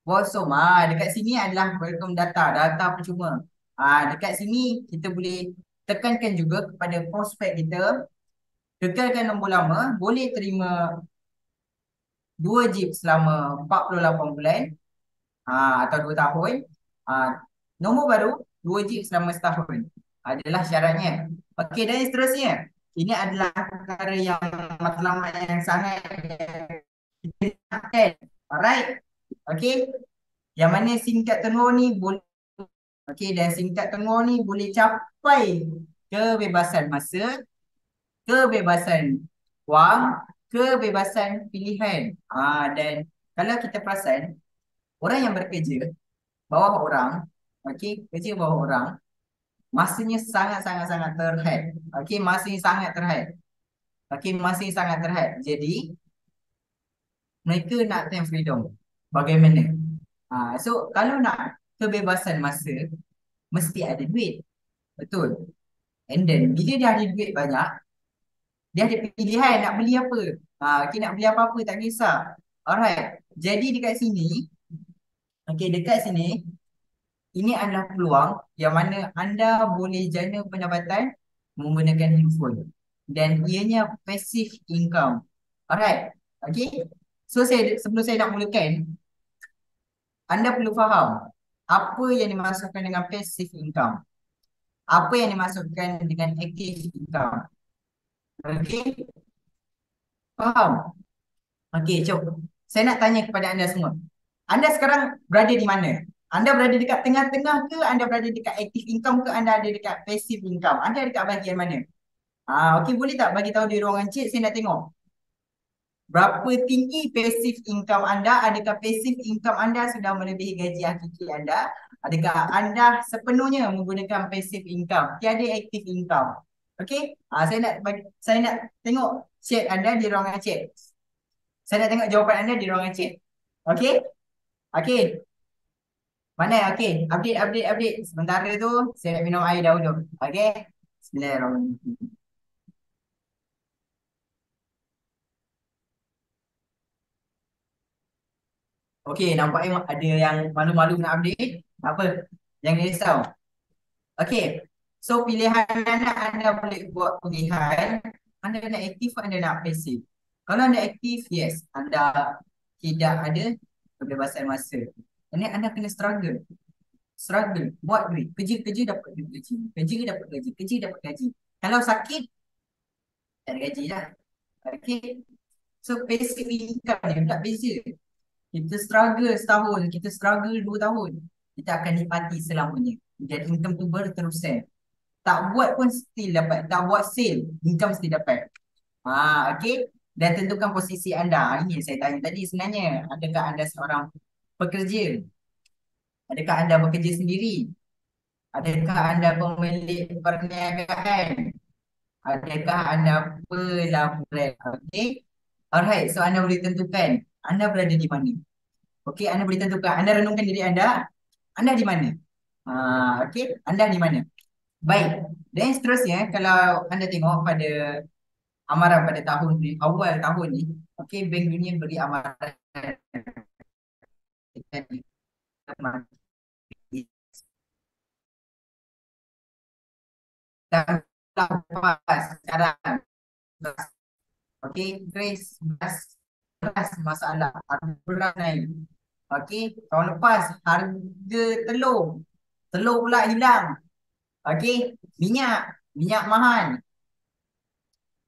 Bolsom. Dekat sini adalah welcome data percuma. Dekat sini kita boleh tekankan juga kepada prospek kita, kekalkan nombor lama, boleh terima 2 jeep selama 48 bulan atau 2 tahun. Nombor baru 2 jeep selama setahun adalah syaratnya. Okey, dan yang seterusnya, ini adalah perkara yang matlamat yang sangat kita nakkan. Alright. Okey. Yang mana singkat Telngau ni boleh, okey, dan singkat Telngau ni boleh capai kebebasan masa, kebebasan wang, kebebasan pilihan. Dan kalau kita perasan, orang yang bekerja bawah orang, okey, kerja bawah orang, masanya sangat-sangat terhad. Okey, masanya sangat terhad. Okey, masanya sangat terhad. Jadi, mereka nak time freedom. Bagaimana? So, kalau nak kebebasan masa, mesti ada duit. Betul. And then, bila dia ada duit banyak, dia ada pilihan nak beli apa. Okay, nak beli apa-apa, tak kisah. Alright. Jadi, dekat sini, okay, dekat sini, ini adalah peluang yang mana anda boleh jana pendapatan menggunakan handphone. Dan ianya passive income. Alright. Okay. So, sebelum saya nak mulakan, anda perlu faham apa yang dimaksudkan dengan passive income. Apa yang dimaksudkan dengan active income. Okay. Faham? Okay, jom. Saya nak tanya kepada anda semua. Anda sekarang berada di mana? Anda berada dekat tengah-tengah ke? Anda berada dekat active income ke? Anda ada dekat passive income? Anda dekat bahagian mana? Okey, boleh tak bagi tahu di ruangan chat, saya nak tengok. Berapa tinggi passive income anda? Adakah passive income anda sudah melebihi gaji hakiki anda? Adakah anda sepenuhnya menggunakan passive income? Tiada active income. Okey? Saya nak tengok chat anda di ruangan chat. Saya nak tengok jawapan anda di ruangan chat. Okey? Okey. Mana? Okey, update. Sementara tu saya nak minum air dahulu. Okey. Bismillahirrahmanirrahim. Okey, nampaknya ada yang malu-malu nak update. Tak apa, jangan risau. Okey. So pilihan anda boleh buat pilihan. Anda nak aktif atau anda nak pasif? Kalau anda aktif, yes, anda tidak ada kebebasan masa. Anda kena struggle, buat duit. Kerja dapat duit gaji. Kerja dapat gaji. Kerja dapat gaji. Kalau sakit, tak ada gaji lah. Okay. So basic income ni tak beza. Kita struggle setahun, kita struggle 2 tahun. Kita akan nikmati selamanya. Dan income tu berterusan. Tak buat pun still dapat. Tak buat sale, income still dapat. Okay. Dan tentukan posisi anda. Ini yang saya tanya tadi sebenarnya. Adakah anda seorang pekerja? Adakah anda bekerja sendiri? Adakah anda pemilik perniagaan? Adakah anda pelaburan? Okey. Alright, so anda boleh tentukan anda berada di mana. Okey, anda boleh tentukan. Anda renungkan diri anda. Anda di mana? Okey, anda di mana? Baik. Dan seterusnya, kalau anda tengok pada amaran pada tahun ni, awal tahun ni, okey, Bank Dunia beri amaran dan lepas sekarang. Okey, Grace, beras masalah, harga beras naik. Okey, tahun lepas harga telur, telur pula hilang. Okey, minyak mahal.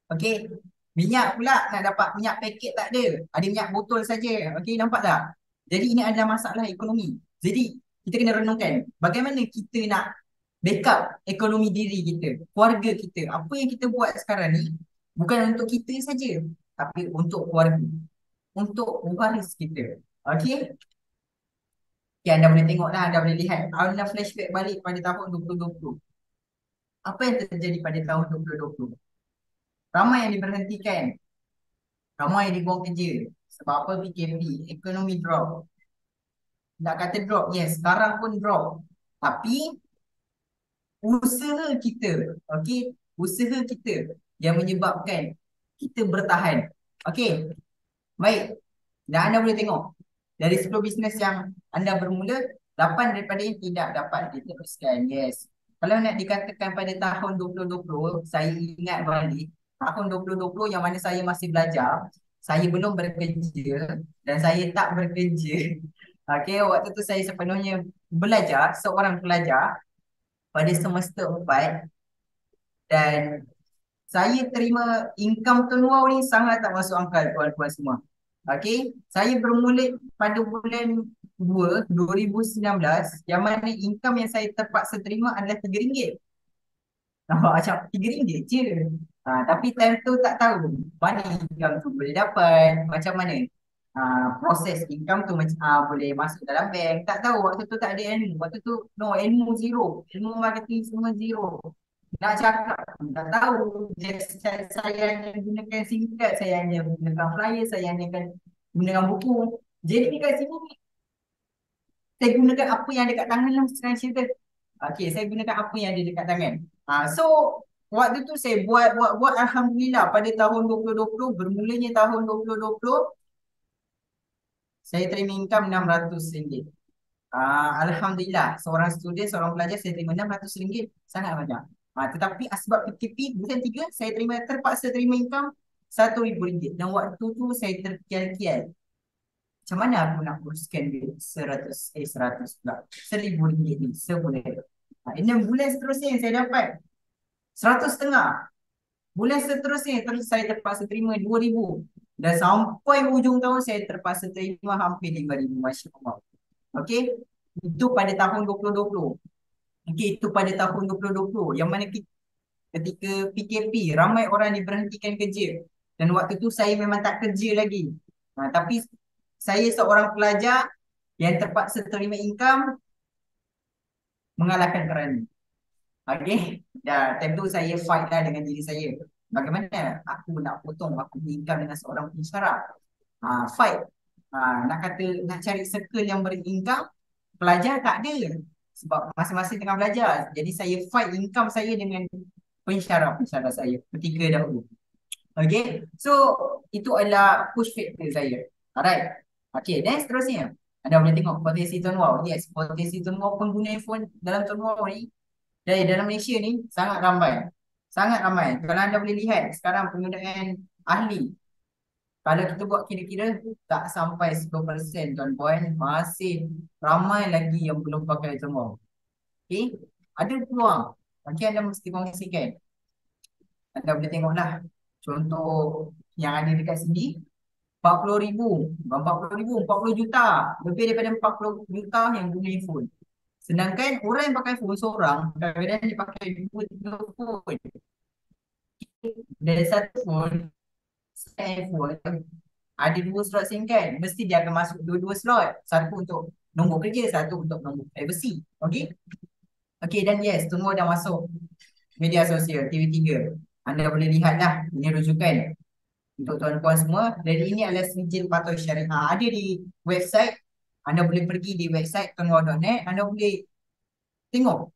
Okey, minyak pula nak dapat minyak paket tak ada. Ada minyak botol saja. Okey, nampak tak? Jadi ini adalah masalah ekonomi. Jadi kita kena renungkan bagaimana kita nak backup ekonomi diri kita, keluarga kita. Apa yang kita buat sekarang ni bukan untuk kita saja, tapi untuk keluarga, untuk waris kita. Okey? Okay, anda boleh tengok lah, anda boleh lihat. Anda flashback balik pada tahun 2020. Apa yang terjadi pada tahun 2020? Ramai yang diberhentikan, ramai yang dibuang kerja. Sebab apa? PKP, ekonomi drop. Nak kata drop, yes, sekarang pun drop. Tapi usaha kita, okey, usaha kita yang menyebabkan kita bertahan. Okey, baik. Dan anda boleh tengok dari 10 bisnes yang anda bermula, 8 daripada yang tidak dapat diteruskan. Yes. Kalau nak dikatakan pada tahun 2020, saya ingat balik tahun 2020 yang mana saya masih belajar, saya belum bekerja dan saya tak bekerja. Okey, waktu tu saya sepenuhnya belajar, seorang pelajar pada semester 4 dan saya terima income terluar ni sangat tak masuk akal tuan-tuan semua. Okey, saya bermula pada bulan 2 2019 yang mana income yang saya terpaksa terima adalah RM3. Nampak macam RM3 je. Tapi time tu tak tahu mana income tu boleh dapat, macam mana proses income tu macam boleh masuk dalam bank. Tak tahu waktu tu tak ada ilmu. Waktu tu no ilmu zero. Ilmu marketing semua zero. Nak cakap tak tahu. Just saya hanya gunakan SIM card, saya hanya gunakan flyer, saya hanya gunakan buku. Jadi kat sini saya gunakan apa yang ada kat tangan lah sekarang cerita. Okay, saya gunakan apa yang ada dekat tangan. So waktu tu saya buat Alhamdulillah pada tahun 2020, bermulanya tahun 2020 saya terima income RM600. Alhamdulillah, seorang student, seorang pelajar saya terima RM600, sangat banyak. Tetapi sebab PKP bulan 3 saya terpaksa terima income RM1,000. Dan waktu tu saya terkial-kial. Macam mana aku nak uruskan duit 100 pula, RM1,000 ni sebulan. 6 bulan seterusnya yang saya dapat 100 setengah. Bulan seterusnya terus saya terpaksa terima 2,000. Dan sampai hujung tahun saya terpaksa terima hampir 5,000. Masya Allah. Okey, itu pada tahun 2020. Okey, itu pada tahun 2020 yang mana ketika PKP ramai orang diberhentikan kerja. Dan waktu tu saya memang tak kerja lagi. Tapi saya seorang pelajar yang terpaksa terima income mengalahkan kerana. Okey, dan tentu saya fight lah dengan diri saya. Bagaimana aku nak potong aku income dengan seorang pensyarah? Fight. Nak kata nak cari circle yang berincome, Pelajar tak ada. Sebab masing-masing tengah belajar. Jadi saya fight income saya dengan pensyarah saya ketika dahulu. Okay. So, itu adalah push factor saya. Alright. Okay. Dan seterusnya. Anda boleh tengok potensi Tuan Wow. Yes, potensi Tuan Wow pengguna iPhone dalam Tuan Wow ni dari dalam Malaysia ni sangat ramai. Sangat ramai. Kalau anda boleh lihat sekarang penggunaan ahli. Kalau kita buat kira-kira tak sampai 10% tuan-puan. Masih ramai lagi yang belum pakai Tuan Wow. Okay. Ada peluang. Okay, anda mesti kongsikan. Anda boleh tengoklah. Contoh yang ada dekat sini. 40,000. Bukan 40,000, 40 juta. Lebih daripada 40 juta yang guna iPhone. Sedangkan orang yang pakai phone seorang, kadang-kadang dia pakai dua, tiga phone. Dari satu phone, iPhone, ada dua slot SIM card. Mesti dia akan masuk dua-dua slot. Satu untuk nombor kerja, satu untuk nombor privacy. Okay? Okay, dan yes, semua dah masuk media sosial, TV3. Anda boleh lihatlah, ini rujukan untuk tuan-tuan semua. Dan ini adalah sijil patuh syariah. Ada di website. Anda boleh pergi di website tunwau.net. Anda boleh tengok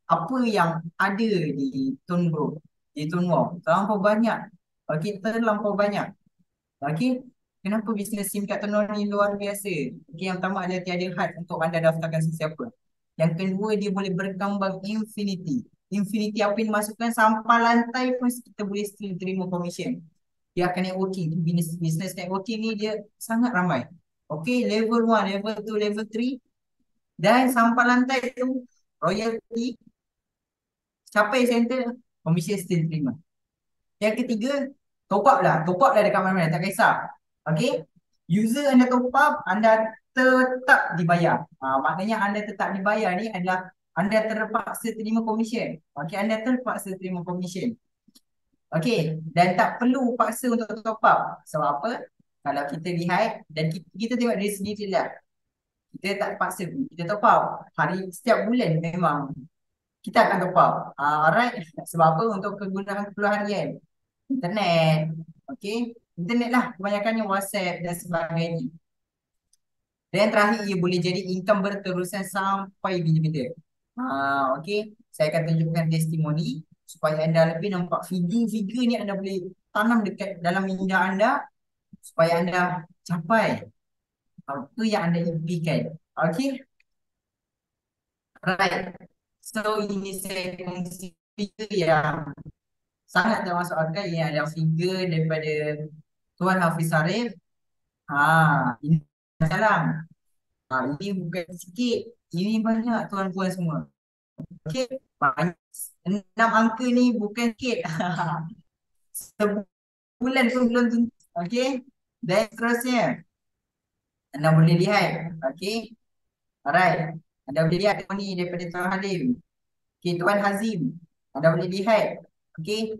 apa yang ada di Tun Group, di Tun Wow. Terlampau banyak. Okey, terlampau banyak. Okey, kenapa bisnes SIM kat Tun Wow ni luar biasa? Okey, yang pertama adalah tiada had untuk anda daftarkan sesiapa. Yang kedua, dia boleh berkembang infinity. Infinity apa yang dimasukkan sampai lantai pun kita boleh still terima commission. Dia akan networking. Business networking ni dia sangat ramai. Okey, level 1, level 2, level 3. Dan sampai lantai tu, royalty, capai center, komisi still terima. Yang ketiga, top up lah dekat mana-mana, tak kisah. Okay, user anda top up, anda tetap dibayar. Maknanya anda tetap dibayar ni adalah anda terpaksa terima commission. Okay, anda terpaksa terima commission. Okay, dan tak perlu paksa untuk top up. Sebab apa? Kalau kita lihat, dan kita tengok dari sendiri lah. Kita tak paksa, kita top up. Setiap bulan memang kita akan top up. Alright. Sebab apa? Untuk kegunaan keperluan harian. Internet. Okay. Internet lah. Kebanyakannya WhatsApp dan sebagainya. Dan terakhir, ia boleh jadi income berterusan sampai bila-bila. Okay. Saya akan tunjukkan testimoni supaya anda lebih nampak figure-figure ni anda boleh tanam dekat dalam minda anda supaya anda capai apa yang anda impikan. Okay. Right. So, ini saya kongsi figure yang sangat termasuk akal yang ada figure daripada Tuan Hafiz Sarif. Ini salam. Ini bukan sikit. Ini banyak tuan-tuan semua. Okey, banyak. 6 angka ni bukan sikit. Sebulan pun belum tentu. Okey. Dan seterusnya. Anda boleh lihat. Okey. Alright. Anda boleh lihat ni daripada Tuan Halim. Okey, Tuan Hazim. Anda boleh lihat. Okey.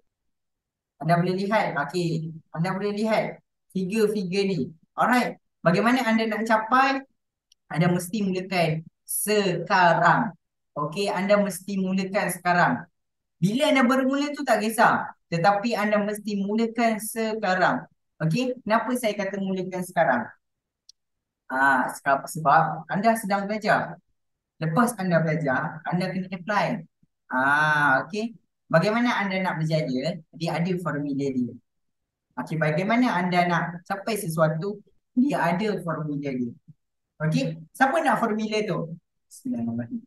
Anda boleh lihat. Okey. Anda boleh lihat figure-figure ni. Alright. Bagaimana anda nak capai? Anda mesti mulakan sekarang. Okey, anda mesti mulakan sekarang. Bila anda bermula tu tak kisah. Tetapi anda mesti mulakan sekarang. Okey, kenapa saya kata mulakan sekarang? Sebab anda sedang belajar. Lepas anda belajar, anda kena apply. Okey. Bagaimana anda nak berjaya? Dia ada formula dia. Okey, bagaimana anda nak capai sesuatu? Dia ada formula dia. Okey, siapa nak formula tu? Bismillahirrahmanirrahim.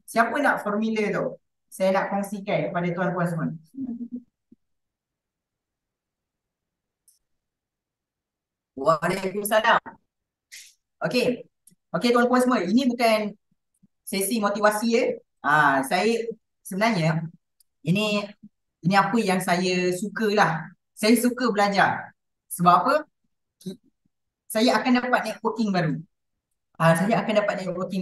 Siapa nak formula tu? Saya nak kongsikan kepada tuan-tuan semua. Waalaikumsalam. Okey. Okey tuan-tuan semua, ini bukan sesi motivasi ya. Saya sebenarnya ini apa yang saya suka lah. Saya suka belajar. Sebab apa? Saya akan dapat networking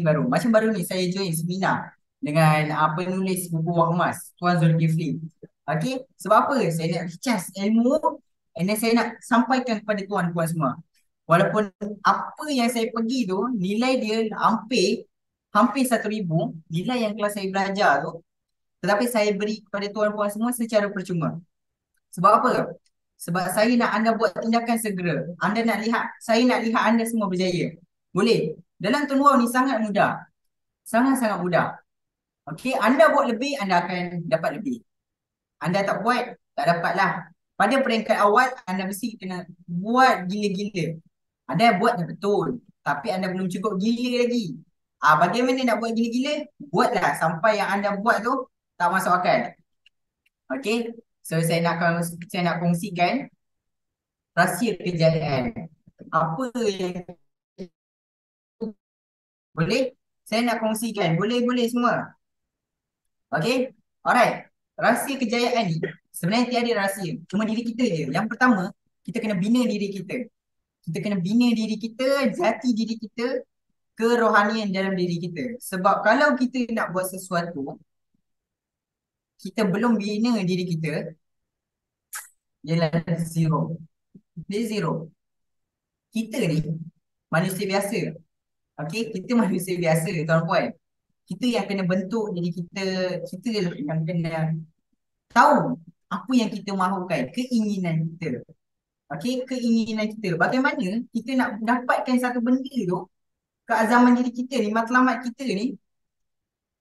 baru. Macam baru ni saya join seminar dengan penulis buku Wang Emas, Tuan Zulkifli. Okey, sebab apa? Saya nak recharge ilmu and then saya nak sampaikan kepada tuan-tuan semua. Walaupun apa yang saya pergi tu, nilai dia hampir 1,000, nilai yang kelas saya belajar tu, tetapi saya beri kepada tuan-tuan semua secara percuma. Sebab apa? Sebab saya nak anda buat tindakan segera. Saya nak lihat anda semua berjaya. Boleh? Dalam Tun Wow ni sangat mudah. Sangat-sangat mudah. Okey, anda buat lebih, anda akan dapat lebih. Anda tak buat, tak dapatlah. Pada peringkat awal, anda mesti kena buat gila-gila. Anda buat dah betul, tapi anda belum cukup gila lagi. Bagaimana nak buat gila-gila? Buatlah sampai yang anda buat tu tak masuk akal. Okey, so saya nak kongsikan rahsia kejayaan. Apa yang boleh? Saya nak kongsikan. Boleh-boleh semua. Okey? Alright. Rahsia kejayaan ni sebenarnya tiada rahsia. Cuma diri kita je. Yang pertama, kita kena bina diri kita. Kita kena bina diri kita, jati diri kita, kerohanian dalam diri kita. Sebab kalau kita nak buat sesuatu, kita belum bina diri kita, ialah zero. Dia zero. Kita ni manusia biasa. Okey, kita manusia biasa, tuan-puan. Kita yang kena bentuk diri kita, kita yang kena tahu apa yang kita mahukan, keinginan kita. Okey, keinginan kita. Bagaimana kita nak dapatkan satu benda tu, keazaman diri kita ni, matlamat kita ni,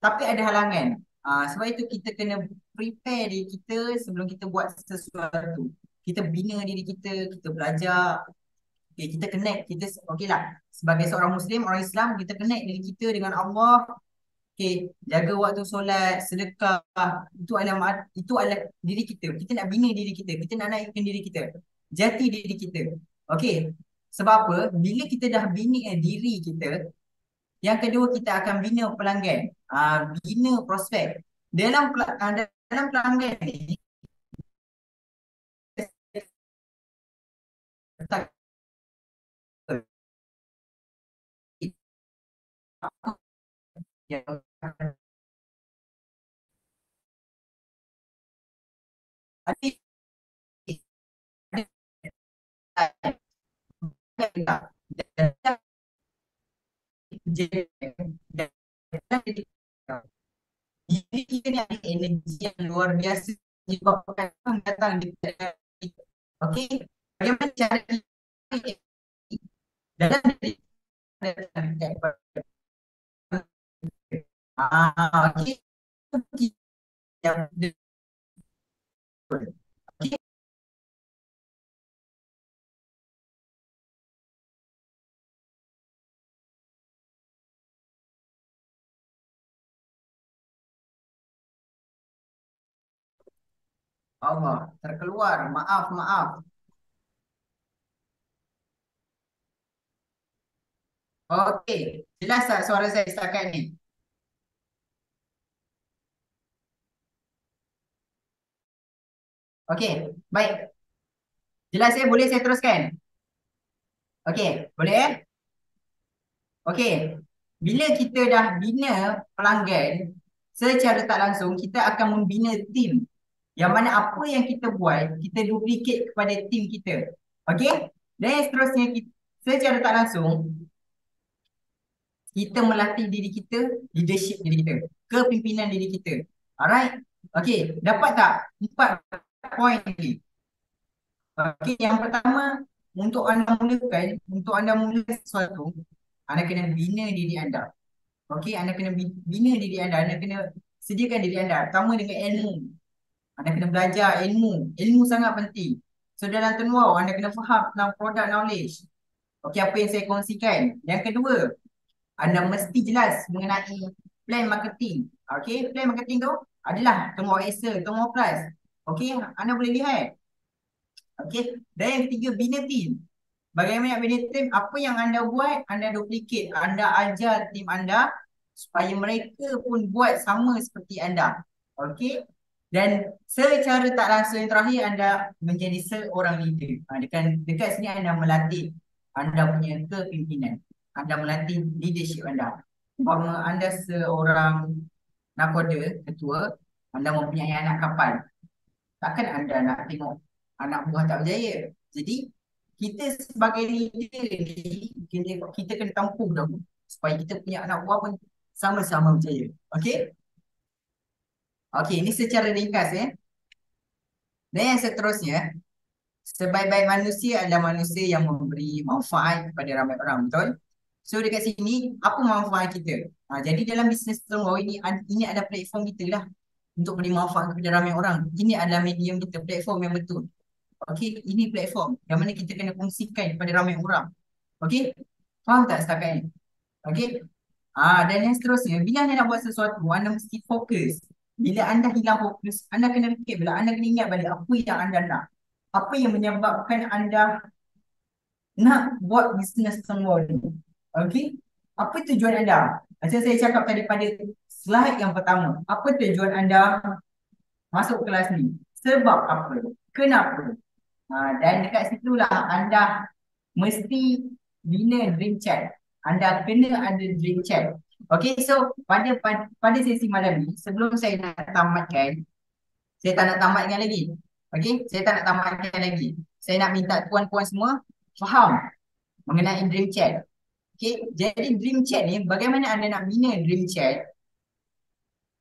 tapi ada halangan. Sebab itu kita kena prepare diri kita sebelum kita buat sesuatu. Kita bina diri kita, kita belajar, okay, kita connect, kita okey lah. Sebagai seorang Muslim, orang Islam, kita connect diri kita dengan Allah. Okay, jaga waktu solat, sedekah, itu adalah diri kita. Kita nak bina diri kita nak naikkan diri kita, jati diri kita. Okay, sebab apa? Bila kita dah bina diri kita, yang kedua kita akan bina pelanggan, bina prospek. Dalam pelanggan ni, letak yang ada diri kita ni ada energi yang luar biasa menyebabkan orang datang di okey, bagaimana cara kita dalam diri okey, okey, Allah terkeluar, maaf, maaf. Okey, jelas tak suara saya setakat ni? Okey, baik. Jelas ya, boleh saya teruskan? Okey, boleh eh? Okey, bila kita dah bina pelanggan, secara tak langsung kita akan membina tim. Yang mana apa yang kita buat, kita duplicate kepada tim kita. Okey? Dan yang seterusnya, secara tak langsung, kita melatih diri kita, leadership diri kita, kepimpinan diri kita. Alright? Okey, dapat tak? 4 poin ni. Okey, yang pertama, untuk anda mula sesuatu, anda kena bina diri anda. Okey, anda kena bina diri anda kena sediakan diri anda. Pertama dengan ilmu. Anda kena belajar ilmu. Ilmu sangat penting. So dalam tenwau, anda kena faham tentang product knowledge. Okey, apa yang saya kongsikan. Yang kedua, anda mesti jelas mengenai plan marketing. Okey, plan marketing tu adalah tenwau Excel, tenwau Plus. Okey, anda boleh lihat. Okey, dan yang ketiga, bina team. Bagaimana bina team? Apa yang anda buat, anda duplicate. Anda ajar tim anda supaya mereka pun buat sama seperti anda. Okey? Dan secara tak langsung yang terakhir, anda menjadi seorang leader. Dekat sini anda melatih anda punya kepimpinan. Anda melatih leadership anda. Umpama anda seorang nakoda, ketua, anda mempunyai anak kapal. Takkan anda nak tengok anak buah tak berjaya. Jadi, kita sebagai leader ni, kita kena tampuh dahulu supaya kita punya anak buah pun sama-sama berjaya. Okey? Okey, ini secara ringkas ya. Dan yang seterusnya, sebaik-baik manusia adalah manusia yang memberi manfaat kepada ramai orang, betul? So dekat sini apa manfaat kita? Jadi dalam bisnes terowong ini ada platform kita lah untuk beri manfaat kepada ramai orang. Ini adalah medium kita, platform yang betul. Okey, ini platform yang mana kita kena kongsikan kepada ramai orang. Okey, faham tak setakat ni? Okey. Dan yang seterusnya, bila anda nak buat sesuatu, anda mesti fokus. Bila anda hilang fokus, anda kena fikir pula, anda kena ingat balik apa yang anda nak. Apa yang menyebabkan anda nak buat bisnes semua ni. Okey? Apa tujuan anda? Macam saya cakap tadi pada slide yang pertama. Apa tujuan anda masuk kelas ni? Sebab apa? Kenapa? Dan dekat situlah anda mesti bina dream chat. Anda kena ada dream chat. Okay, so pada sesi malam ni, sebelum saya nak tamatkan, saya tak nak tamatkan lagi. Okay, saya tak nak tamatkan lagi. Saya nak minta puan-puan semua faham mengenai dream chat. Okay, jadi dream chat ni, bagaimana anda nak bina dream chat?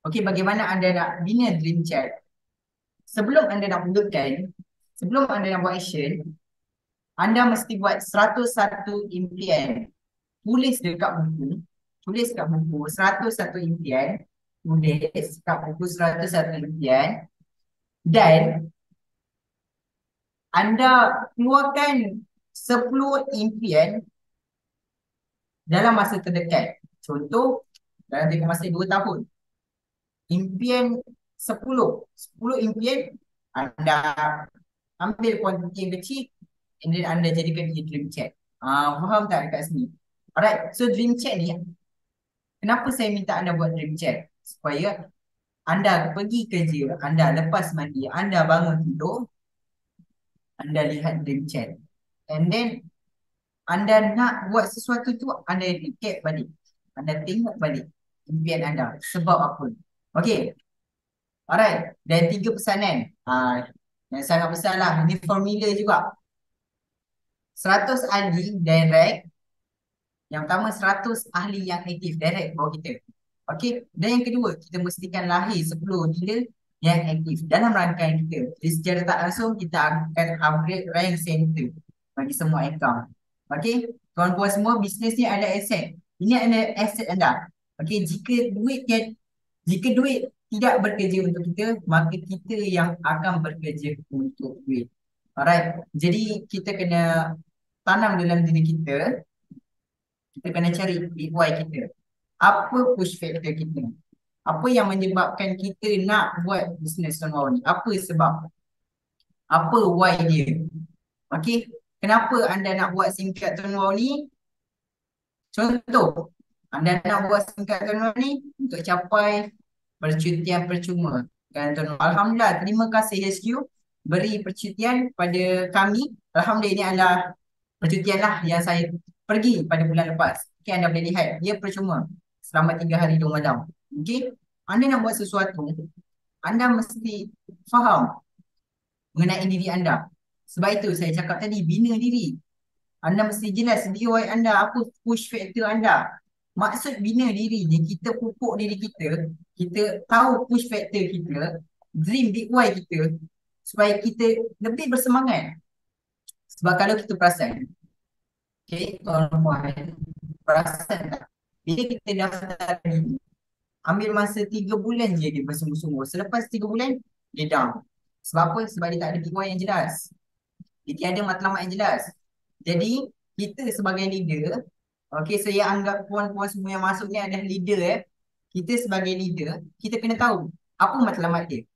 Okay, bagaimana anda nak bina dream chat? Sebelum anda nak mulakan, sebelum anda nak buat action, anda mesti buat 101 impian. Tulis dekat buku, tulis kat buku 101 impian, tulis kat buku 101 impian, dan anda keluarkan 10 impian dalam masa terdekat. Contoh, dalam tempoh masa 2 tahun. Impian 10 impian, anda ambil kuantiti yang kecil, and then anda jadikan dia dream chat. Faham tak dekat sini? Alright, so dream chat ni, kenapa saya minta anda buat dream chat? Supaya anda pergi kerja, anda lepas mandi, anda bangun tidur, anda lihat dream chat. And then, anda nak buat sesuatu tu, anda recap balik. Anda tengok balik impian anda. Sebab apa? Okay. Alright. Dan 3 pesanan. Yang sangat besar lah. Ini formula juga. 100 ahli direct. Yang pertama 100 ahli yang aktif direct bawah kita. Okay. Dan yang kedua, kita mestikan lahir 10 dealer yang aktif dalam rangkaian kita. Jadi secara tak langsung, kita akan upgrade rank center bagi semua account. Okay. Tuan-tuan semua, bisnes ni ada aset. Ini ada aset anda. Okay. Jika duit tidak bekerja untuk kita, maka kita yang akan bekerja untuk duit. Alright. Jadi kita kena tanam dalam diri kita. Kita kena cari big why kita. Apa push factor kita? Apa yang menyebabkan kita nak buat bisnes turnaround ni? Apa sebab? Apa why dia? Okay. Kenapa anda nak buat singkat turnaround ni? Contoh, anda nak buat singkat turnaround ni untuk capai percutian percuma. Alhamdulillah, terima kasih HQ beri percutian pada kami. Alhamdulillah, ini adalah percutian lah yang saya pergi pada bulan lepas. Okay, anda boleh lihat, dia percuma selama 3 hari 2 malam. Okay, anda nak buat sesuatu, anda mesti faham mengenai diri anda. Sebab itu saya cakap tadi, bina diri. Anda mesti jelas DIY anda, apa push factor anda. Maksud bina diri ni, kita pupuk diri kita, kita tahu push factor kita, dream big why kita, supaya kita lebih bersemangat. Sebab kalau kita perasan, okay, tuan-tuan, perasan tak? Bila kita daftar diri, ambil masa 3 bulan je dia bersungguh-sungguh. Selepas 3 bulan, dia down. Sebab apa? Sebab dia tak ada big why yang jelas. Dia tiada matlamat yang jelas. Jadi, kita sebagai leader, okay, saya anggap puan-puan semua yang masuk ni adalah leader. Kita sebagai leader, kita kena tahu apa matlamat dia.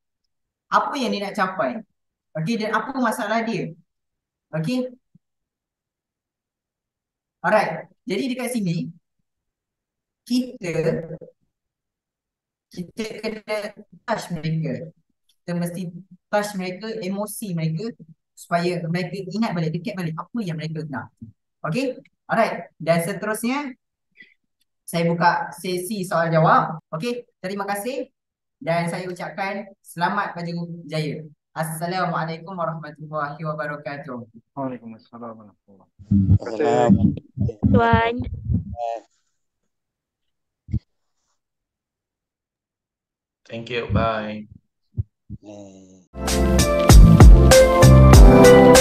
Apa yang dia nak capai. Okay, dan apa masalah dia. Okay. Alright. Jadi dekat sini, kita kena touch mereka. Kita mesti touch mereka, emosi mereka, supaya mereka ingat balik, dekat balik apa yang mereka nak. Okay. Alright. Dan seterusnya, saya buka sesi soal jawab. Okay. Terima kasih. Dan saya ucapkan selamat berjaya. Assalamualaikum warahmatullahi wabarakatuh. Waalaikumsalam warahmatullahi Assalamualaikum. Tuan. Thank you. Bye. wabarakatuh.